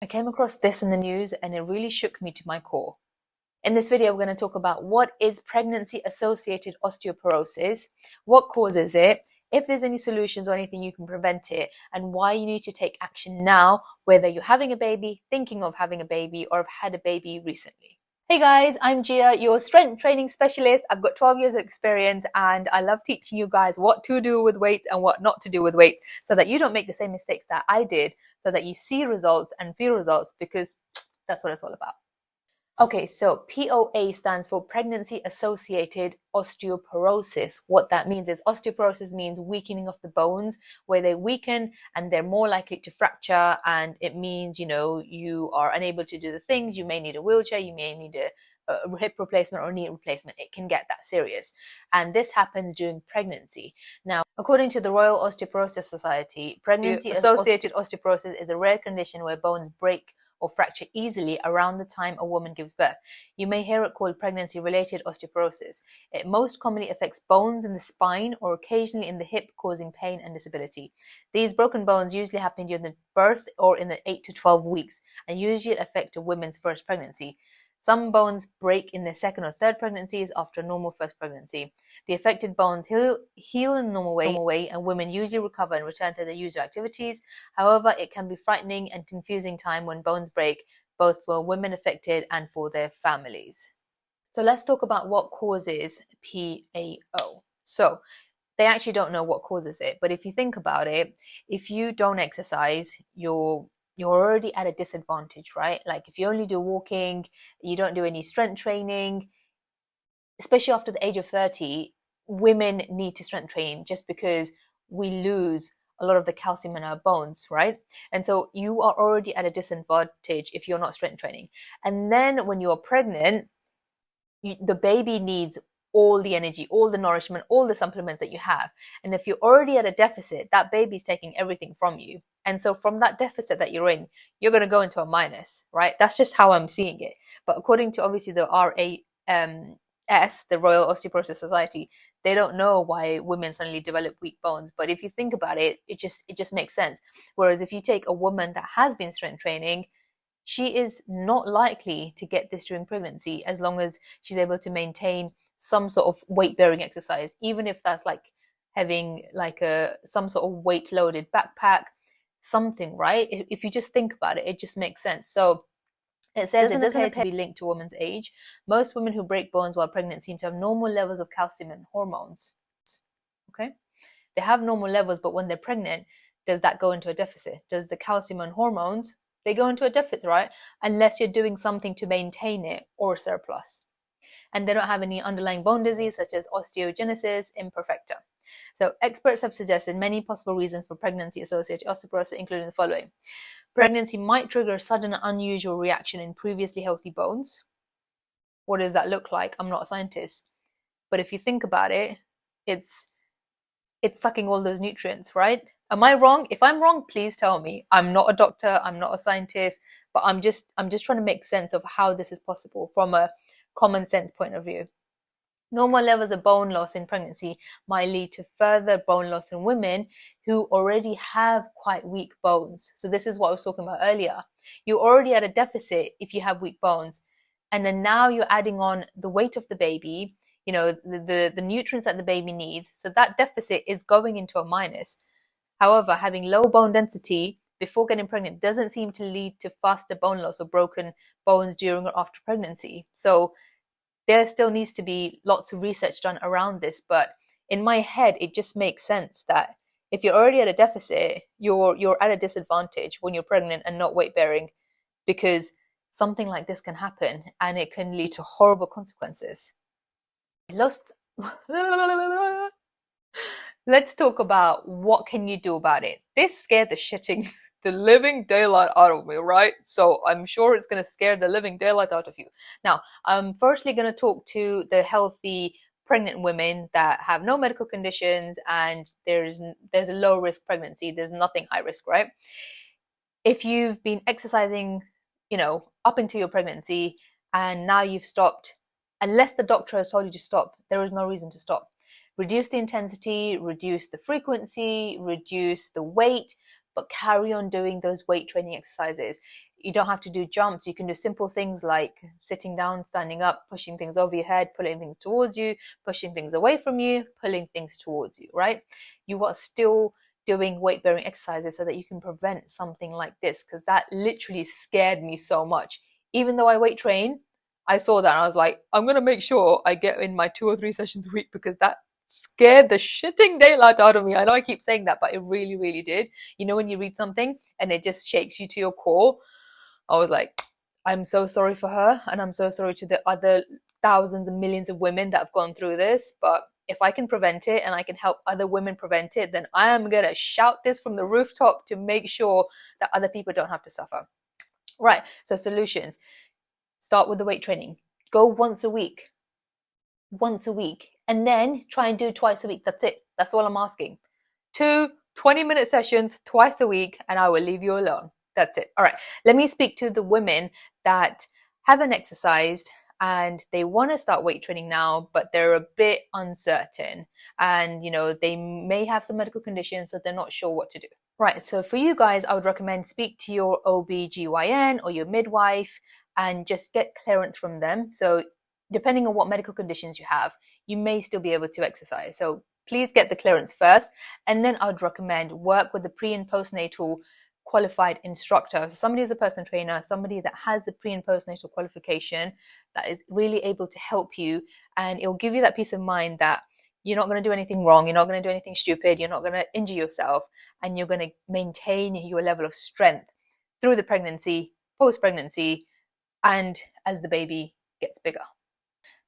came across this in the news and it really shook me to my core. In this video, we're going to talk about what is pregnancy-associated osteoporosis, what causes it, if there's any solutions or anything you can prevent it, and why you need to take action now, whether you're having a baby, thinking of having a baby, or have had a baby recently. Hey guys, I'm Jia, your strength training specialist. I've got 12 years of experience and I love teaching you guys what to do with weights and what not to do with weights so that you don't make the same mistakes that I did, so that you see results and feel results, because that's what it's all about. Okay, so POA stands for pregnancy-associated osteoporosis. What that means is osteoporosis means weakening of the bones, where they weaken and they're more likely to fracture, and it means, you are unable to do the things. You may need a wheelchair, you may need a hip replacement or knee replacement. It can get that serious. And this happens during pregnancy. Now, according to the Royal Osteoporosis Society, pregnancy-associated osteoporosis is a rare condition where bones break or fracture easily around the time a woman gives birth. You may hear it called pregnancy-related osteoporosis. It most commonly affects bones in the spine or occasionally in the hip, causing pain and disability. These broken bones usually happen during the birth or in the 8 to 12 weeks and usually affect a woman's first pregnancy. Some bones break in their second or third pregnancies after a normal first pregnancy. The affected bones heal in a normal way, and women usually recover and return to their usual activities. However, it can be frightening and confusing time when bones break, both for women affected and for their families. So let's talk about what causes PAO. So they actually don't know what causes it, but if you think about it, if you don't exercise, you're already at a disadvantage, right? Like if you only do walking, you don't do any strength training, especially after the age of 30, women need to strength train just because we lose a lot of the calcium in our bones, right? And so you are already at a disadvantage if you're not strength training. And then when you're pregnant, the baby needs all the energy, all the nourishment, all the supplements that you have. And if you're already at a deficit, that baby's taking everything from you. And so from that deficit that you're in, you're going to go into a minus, right? That's just how I'm seeing it. But according to obviously the RAS, the Royal Osteoporosis Society, they don't know why women suddenly develop weak bones. But if you think about it, it just makes sense. Whereas if you take a woman that has been strength training, she is not likely to get this during pregnancy as long as she's able to maintain some sort of weight-bearing exercise, even if that's like having like some sort of weight-loaded backpack, something, right? If you just think about it, it just makes sense. So it says it doesn't appear to be linked to a woman's age. Most women who break bones while pregnant seem to have normal levels of calcium and hormones. Okay, they have normal levels, but when they're pregnant, does that go into a deficit? Does the calcium and hormones, they go into a deficit, right? Unless you're doing something to maintain it or surplus. And they don't have any underlying bone disease such as osteogenesis imperfecta. So experts have suggested many possible reasons for pregnancy-associated osteoporosis, including the following. Pregnancy might trigger a sudden unusual reaction in previously healthy bones. What does that look like? I'm not a scientist. But if you think about it, it's sucking all those nutrients, right? Am I wrong? If I'm wrong, please tell me. I'm not a doctor, I'm not a scientist, but I'm just trying to make sense of how this is possible from a common sense point of view. Normal levels of bone loss in pregnancy might lead to further bone loss in women who already have quite weak bones. So this is what I was talking about earlier. You're already at a deficit if you have weak bones, and then now you're adding on the weight of the baby, the nutrients that the baby needs. So that deficit is going into a minus. However, having low bone density before getting pregnant doesn't seem to lead to faster bone loss or broken bones during or after pregnancy. So there still needs to be lots of research done around this. But in my head, it just makes sense that if you're already at a deficit, you're at a disadvantage when you're pregnant and not weight bearing, because something like this can happen and it can lead to horrible consequences. Let's talk about what can you do about it. This scared the living daylight out of me, right? So I'm sure it's going to scare the living daylight out of you. Now, I'm firstly going to talk to the healthy pregnant women that have no medical conditions and there's a low risk pregnancy. There's nothing high risk, right? If you've been exercising, up into your pregnancy and now you've stopped, unless the doctor has told you to stop, there is no reason to stop. Reduce the intensity, reduce the frequency, reduce the weight, but carry on doing those weight training exercises. You don't have to do jumps. You can do simple things like sitting down, standing up, pushing things over your head, pulling things towards you, pushing things away from you, pulling things towards you, right? You are still doing weight bearing exercises so that you can prevent something like this, because that literally scared me so much. Even though I weight train, I saw that and I was like, I'm going to make sure I get in my 2 or 3 sessions a week, because that scared the shitting daylight out of me. I know I keep saying that, but it really, really did. You know, when you read something and it just shakes you to your core, I was like, I'm so sorry for her, and I'm so sorry to the other thousands and millions of women that have gone through this. But if I can prevent it and I can help other women prevent it, then I am going to shout this from the rooftop to make sure that other people don't have to suffer. Right, so solutions. Start with the weight training. Go once a week, and then try and do twice a week. That's it. That's all I'm asking. 2 20-minute sessions twice a week, and I will leave you alone. That's it. All right, let me speak to the women that haven't exercised and they want to start weight training now, but they're a bit uncertain, and you know, they may have some medical conditions, so they're not sure what to do. Right, so for you guys, I would recommend speak to your OB/GYN or your midwife and just get clearance from them. So depending on what medical conditions you have, you may still be able to exercise. So please get the clearance first, and then I would recommend work with the pre and postnatal qualified instructor. So somebody who's a personal trainer, somebody that has the pre and postnatal qualification, that is really able to help you, and it'll give you that peace of mind that you're not going to do anything wrong, you're not going to do anything stupid, you're not going to injure yourself, and you're going to maintain your level of strength through the pregnancy, post-pregnancy, and as the baby gets bigger.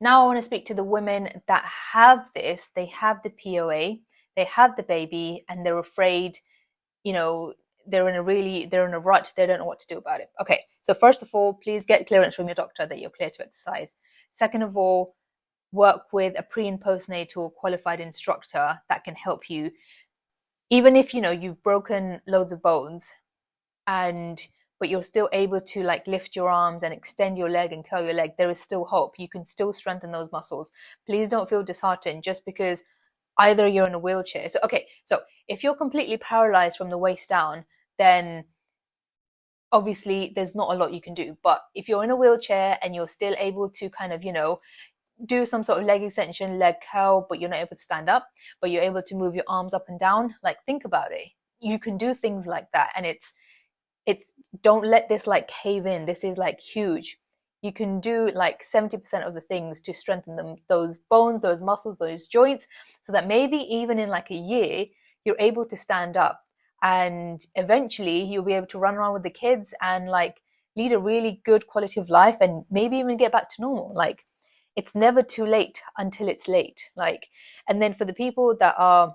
Now I want to speak to the women that have this. They have the POA, they have the baby, and they're afraid, you know, they're in a rut, they don't know what to do about it. Okay, so first of all, please get clearance from your doctor that you're clear to exercise. Second of all, work with a pre and postnatal qualified instructor that can help you. Even if, you know, you've broken loads of bones, but you're still able to like lift your arms and extend your leg and curl your leg, there is still hope. You can still strengthen those muscles. Please don't feel disheartened just because either you're in a wheelchair. So okay, so if you're completely paralyzed from the waist down, then obviously there's not a lot you can do. But if you're in a wheelchair and you're still able to kind of, you know, do some sort of leg extension, leg curl, but you're not able to stand up, but you're able to move your arms up and down, like think about it. You can do things like that, and it's don't let this like cave in. This is like huge. You can do like 70% of the things to strengthen them, those bones, those muscles, those joints, so that maybe even in like a year you're able to stand up, and eventually you'll be able to run around with the kids and like lead a really good quality of life, and maybe even get back to normal. Like, it's never too late until it's late. Like, and then for the people that are,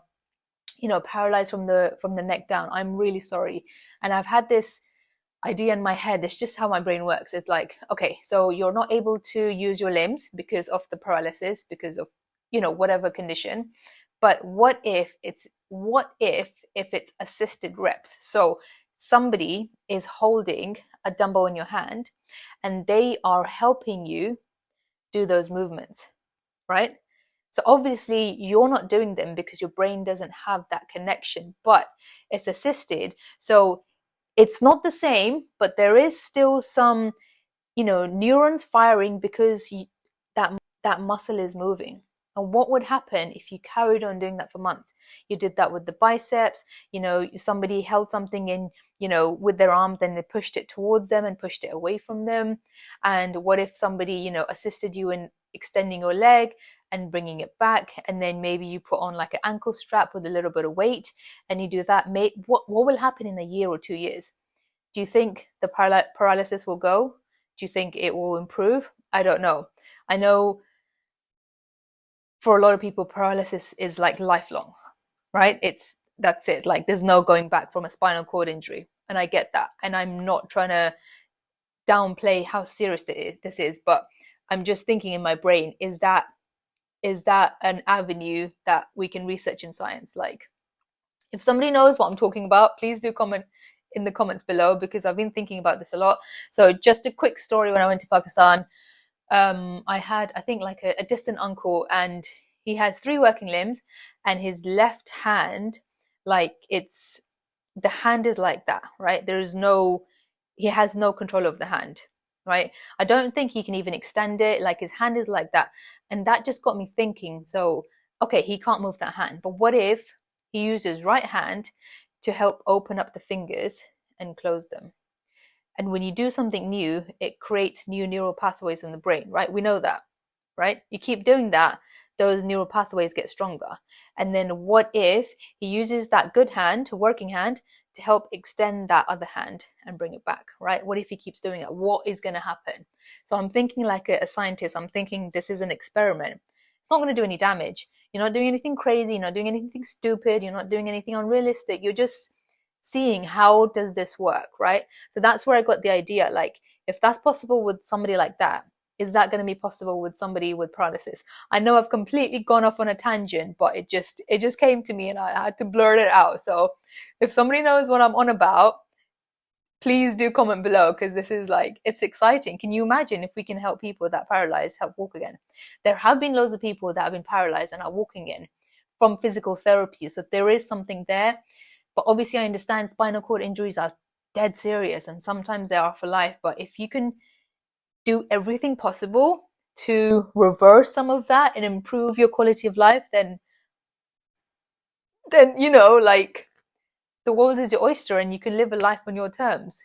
you know, paralyzed from the neck down, I'm really sorry. And I've had this idea in my head. It's just how my brain works. It's like, okay, so you're not able to use your limbs because of the paralysis, because of, you know, whatever condition. But what if it's assisted reps? So somebody is holding a dumbbell in your hand and they are helping you do those movements, right? So obviously you're not doing them because your brain doesn't have that connection, but it's assisted. So it's not the same, but there is still some, you know, neurons firing because that muscle is moving. And what would happen if you carried on doing that for months? You did that with the biceps, you know, somebody held something in, you know, with their arms, then they pushed it towards them and pushed it away from them. And what if somebody, you know, assisted you in extending your leg and bringing it back, and then maybe you put on like an ankle strap with a little bit of weight, and you do that. What will happen in a year or 2 years? Do you think the paralysis will go? Do you think it will improve? I don't know. I know for a lot of people, paralysis is like lifelong, right? That's it. Like, there's no going back from a spinal cord injury. And I get that. And I'm not trying to downplay how serious this is, but I'm just thinking in my brain, is that an avenue that we can research in science? Like, if somebody knows what I'm talking about, please do comment in the comments below, because I've been thinking about this a lot. So just a quick story. When I went to Pakistan, I had, I think, like a distant uncle, and he has 3 working limbs, and his left hand, like, the hand is like that, right? There's no, he has no control of the hand, right? I don't think he can even extend it. Like his hand is like that. And that just got me thinking, so, okay, he can't move that hand, but what if he uses right hand to help open up the fingers and close them? And when you do something new, it creates new neural pathways in the brain, right? We know that, right? You keep doing that, those neural pathways get stronger. And then what if he uses that good hand, working hand, to help extend that other hand and bring it back, right? What if he keeps doing it? What is going to happen? So I'm thinking like a scientist. I'm thinking this is an experiment. It's not going to do any damage. You're not doing anything crazy. You're not doing anything stupid. You're not doing anything unrealistic. You're just seeing how does this work, right? So that's where I got the idea. Like, if that's possible with somebody like that, is that going to be possible with somebody with paralysis? I know I've completely gone off on a tangent, but it just came to me and I had to blurt it out. So if somebody knows what I'm on about, please do comment below, because this is like, it's exciting. Can you imagine if we can help people that are paralyzed help walk again? There have been loads of people that have been paralyzed and are walking in from physical therapy, so there is something there. But obviously I understand spinal cord injuries are dead serious and sometimes they are for life. But if you can do everything possible to reverse some of that and improve your quality of life, then like, the world is your oyster and you can live a life on your terms,